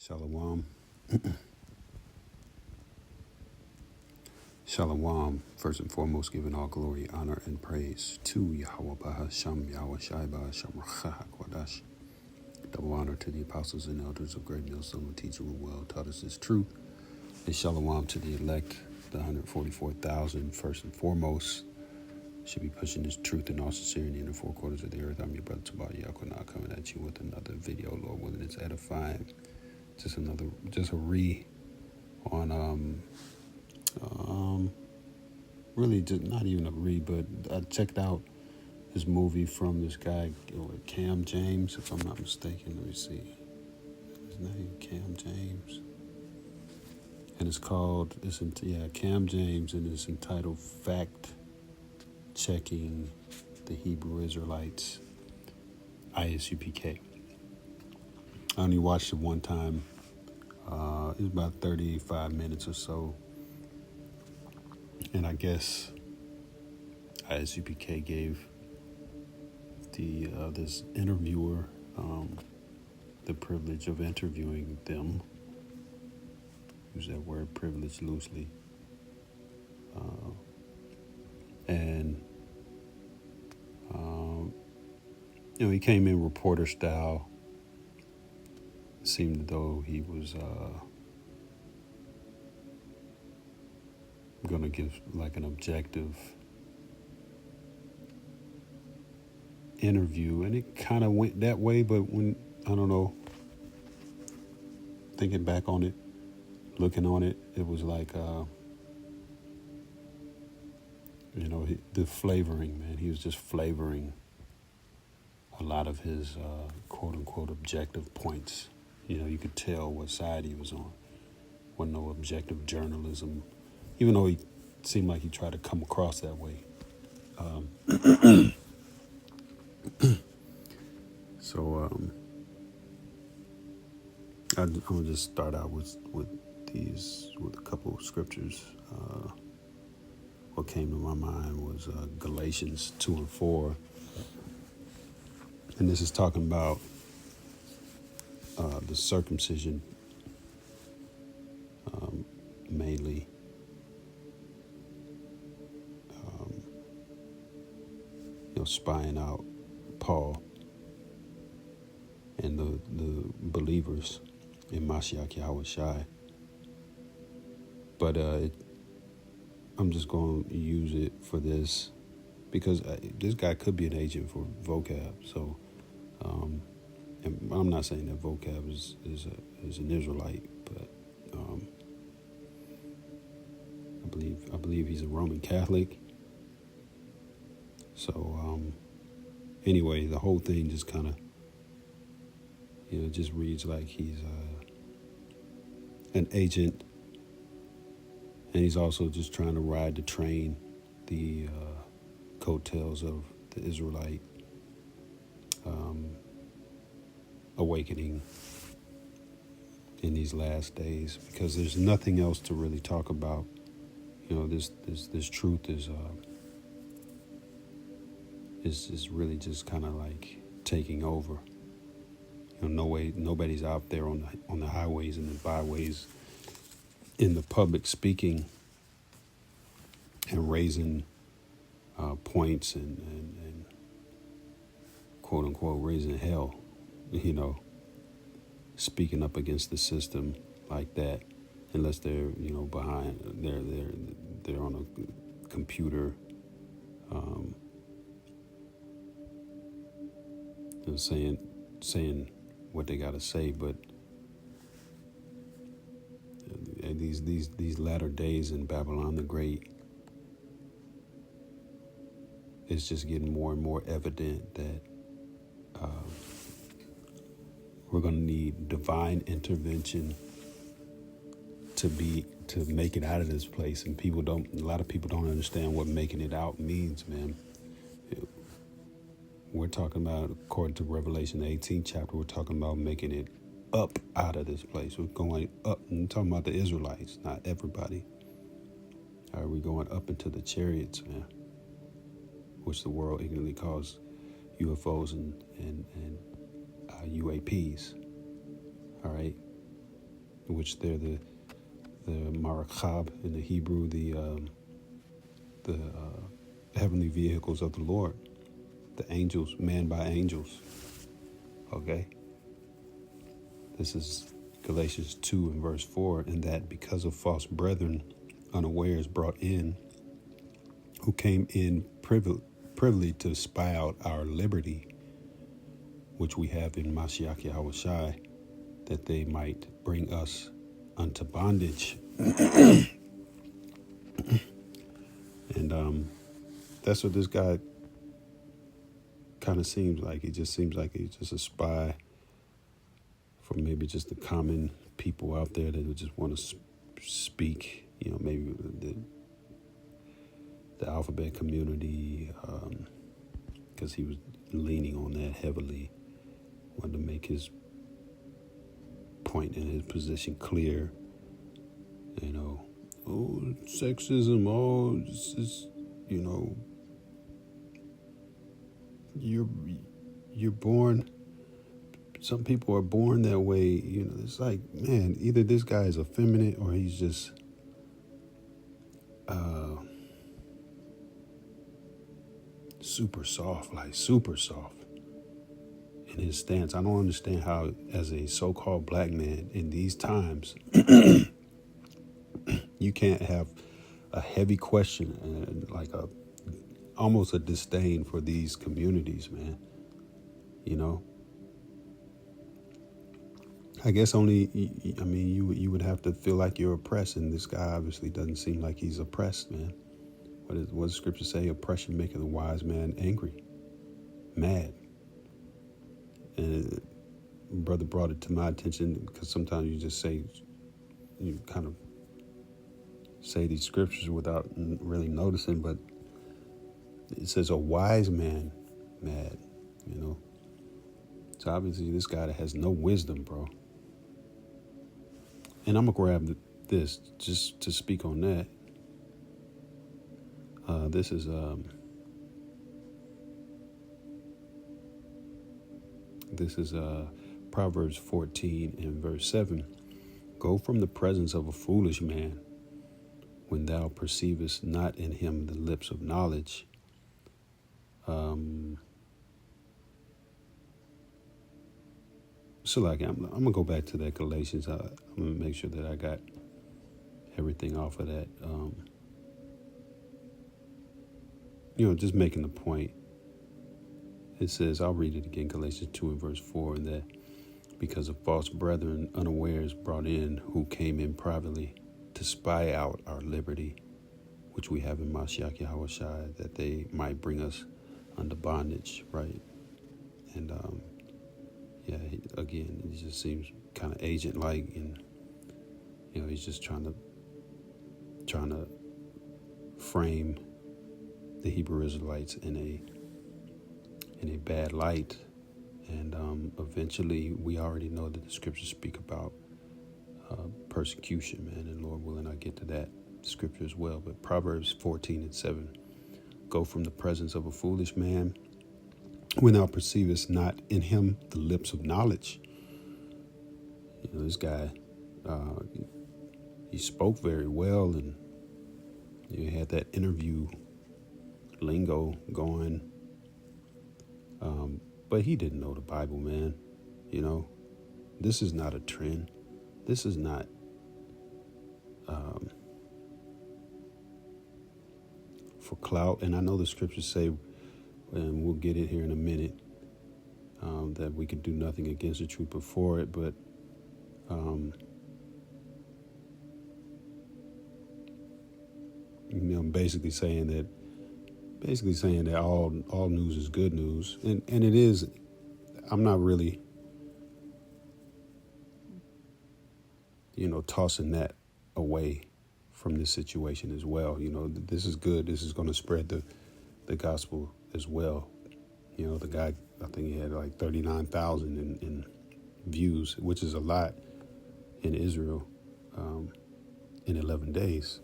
Shalom. Shalom. First and foremost, giving all glory, honor, and praise to Yahweh Bahasham, Yahweh Shai Bahasham Kwadash. Double honor to the apostles and elders of Great Millstone, the teacher who well taught us his truth. And shalom to the elect, the 144,000. First and foremost, should be pushing this truth in all sincerity in the four quarters of the earth. I'm your brother Tazaryach, now coming at you with another video, Lord willing, it's edifying. Just a re on really just not even a re, but I checked out this movie from this guy Cam James, if I'm not mistaken. Let me see his name, Cam James, and it's called Cam James, and it's entitled "Fact Checking the Hebrew Israelites." ISUPK. I only watched it one time. It was about 35 minutes or so. And I guess ISUPK gave the this interviewer the privilege of interviewing them. Use that word privilege loosely. And he came in reporter style. It seemed as though he was going to give like an objective interview, and it kind of went that way. But when, I don't know, thinking back on it, looking on it, it was like the flavoring, man. He was just flavoring a lot of his quote-unquote objective points. You could tell what side he was on. Wasn't no objective journalism, even though he seemed like he tried to come across that way. I'm gonna just start out with a couple of scriptures. What came to my mind was Galatians 2:4, and this is talking about the circumcision, mainly. Spying out Paul and the believers in Mashiach Yahweh Shai. But I'm just going to use it for this because this guy could be an agent for vocab. So, and I'm not saying that vocab is an Israelite, but I believe he's a Roman Catholic. So anyway, the whole thing just kind of just reads like he's an agent, and he's also just trying to ride the train, the coattails of the Israelite awakening in these last days, because there's nothing else to really talk about. This truth is really just kind of like taking over. Nobody's out there on the highways and the byways in the public speaking and raising points and quote unquote raising hell, speaking up against the system like that, unless they're they're on a computer, saying what they got to say. But these latter days in Babylon the Great, it's just getting more and more evident that we're going to need divine intervention to make it out of this place. And a lot of people don't understand what making it out means, man. We're talking about, according to Revelation 18 chapter, we're talking about making it up out of this place. We're going up, and we're talking about the Israelites, not everybody. All right, we're going up into the chariots, man, which the world ignorantly calls UFOs and UAPs. All right, which they're the Marakab in the Hebrew, the heavenly vehicles of the Lord, the angels, manned by angels. Okay, this is Galatians 2 and verse 4, and that because of false brethren unawares brought in, who came in privily to spy out our liberty, which we have in Mashiach Yahushai, that they might bring us unto bondage. And that's what this guy kind of seems like. He just seems like he's just a spy for maybe just the common people out there that would just want to speak, maybe the alphabet community, because he was leaning on that heavily, wanted to make his point and his position clear. Sexism, this is, you're born. Some people are born that way. It's like, man, either this guy is effeminate or he's just super soft in his stance. I don't understand how, as a so-called black man in these times, you can't have a heavy question and like almost a disdain for these communities, man. I guess only, you would have to feel like you're oppressed, and this guy obviously doesn't seem like he's oppressed, man. What does Scripture say? Oppression maketh a wise man angry, mad. And brother brought it to my attention because sometimes you kind of say these scriptures without really noticing, but it says a wise man mad, So obviously this guy that has no wisdom, bro. And I'm going to grab this just to speak on that. This is Proverbs 14 and verse 7. Go from the presence of a foolish man when thou perceivest not in him the lips of knowledge. So like, I'm going to go back to that Galatians. I'm going to make sure that I got everything off of that. Just making the point. It says, I'll read it again, Galatians 2 and verse 4, and that because of false brethren unawares brought in, who came in privately to spy out our liberty, which we have in Mashiach Yahushai, that they might bring us under bondage, right? And again, it just seems kind of agent-like, and he's just trying to frame the Hebrew Israelites in a bad light, and eventually we already know that the scriptures speak about persecution, man, and Lord willing, I get to that scripture as well. But Proverbs 14 and 7, go from the presence of a foolish man when thou perceivest not in him the lips of knowledge. This guy, he spoke very well, and he had that interview lingo going, but he didn't know the Bible, man. This is not a trend. This is not for clout. And I know the scriptures say, and we'll get it here in a minute, that we could do nothing against the truth before it, but basically saying that all news is good news, and it is. I'm not really tossing that away from this situation as well. This is good. This is going to spread the gospel as well. The guy, I think he had like 39,000 in views, which is a lot in Israel in 11 days.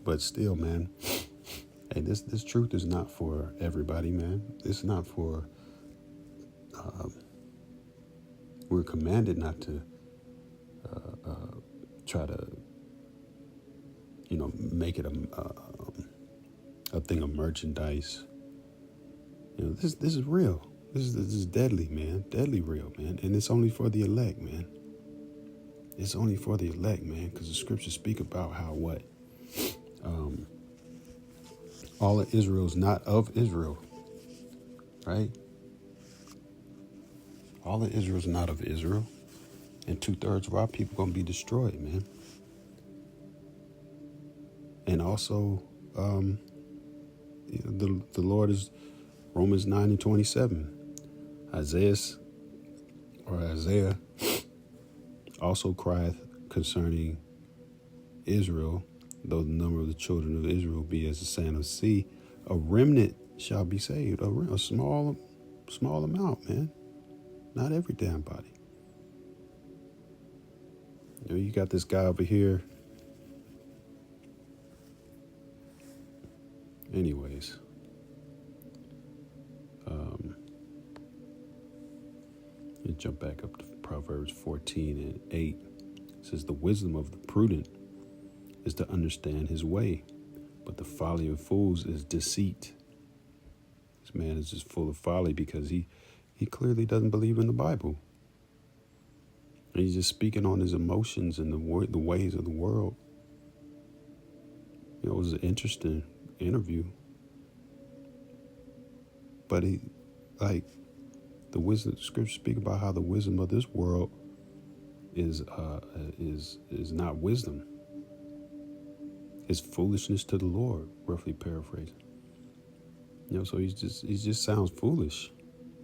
But still, man, hey, this truth is not for everybody, man. It's not for We're commanded not to try to, make it a thing of merchandise. This is real. This is deadly, man. Deadly real, man. And it's only for the elect, man. It's only for the elect, man, because the scriptures speak about how all of Israel is not of Israel, right? All of Israel is not of Israel, and 2/3 of our people going to be destroyed, man. And also, the Lord is Romans 9:27. Isaiah also crieth concerning Israel, though the number of the children of Israel be as the sand of the sea, a remnant shall be saved. A small amount, man. Not every damn body. You got this guy over here. Anyways. Let's jump back up to Proverbs 14:8. It says, the wisdom of the prudent is to understand his way, but the folly of fools is deceit. This man is just full of folly because he clearly doesn't believe in the Bible. And he's just speaking on his emotions and the ways of the world. It was an interesting interview. But the wisdom scriptures speak about how the wisdom of this world is not wisdom. It's foolishness to the Lord, roughly paraphrasing. So he just sounds foolish.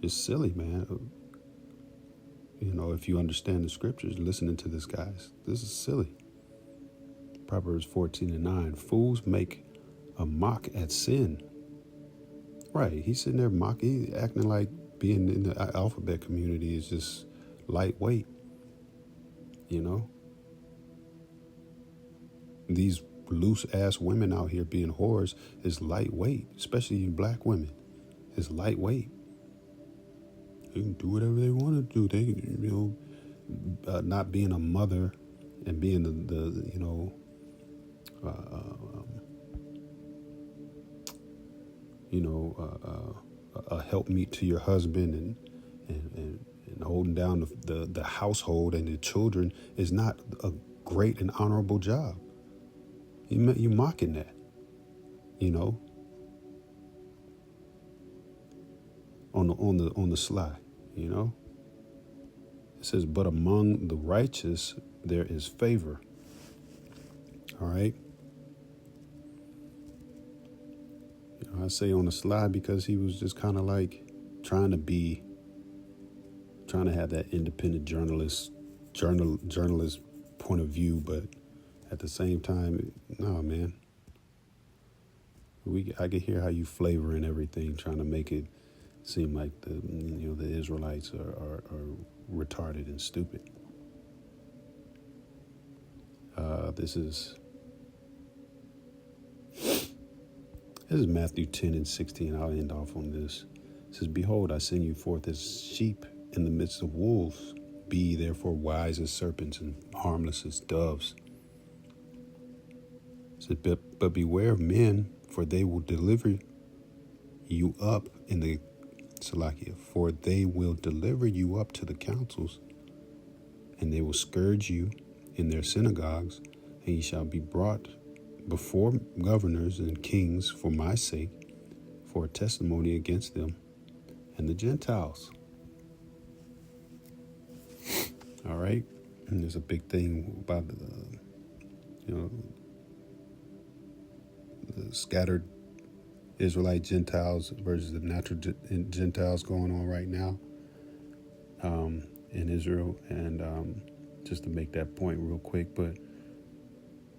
It's silly, man. If you understand the scriptures, listening to this guy, this is silly. Proverbs 14:9. Fools make a mock at sin. Right, he's sitting there mocking, acting like being in the alphabet community is just lightweight. These loose ass women out here being whores is lightweight, especially you black women. It's lightweight. They can do whatever they want to do. They can, not being a mother and being a helpmeet to your husband and holding down the household and the children is not a great and honorable job. You mocking that, on the sly, It says, but among the righteous there is favor. All right. I say on the sly because he was just kind of like trying to have that independent journalist point of view, but at the same time, no, man. I can hear how you flavoring everything, trying to make it seem like the Israelites are retarded and stupid. This is Matthew 10:16. I'll end off on this. It says, behold, I send you forth as sheep in the midst of wolves. Be ye therefore wise as serpents and harmless as doves. It says, but beware of men, for they will deliver you up in the Salakia, for they will deliver you up to the councils, and they will scourge you in their synagogues, and ye shall be brought before governors and kings for my sake, for a testimony against them and the Gentiles. All right. And there's a big thing about the scattered Israelite Gentiles versus the natural Gentiles going on right now in Israel. And just to make that point real quick, but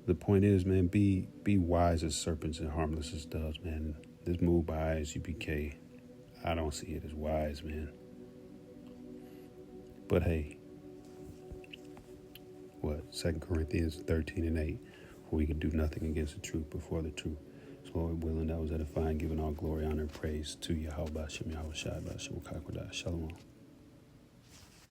the point is, man, be wise as serpents and harmless as doves, man. This move by ISUPK, I don't see it as wise, man. But hey, 2 Corinthians 13:8, for we can do nothing against the truth before the truth. So Lord willing, that was edifying, giving all glory, honor, and praise to Yahweh Shem Yahweh Shai Shalom.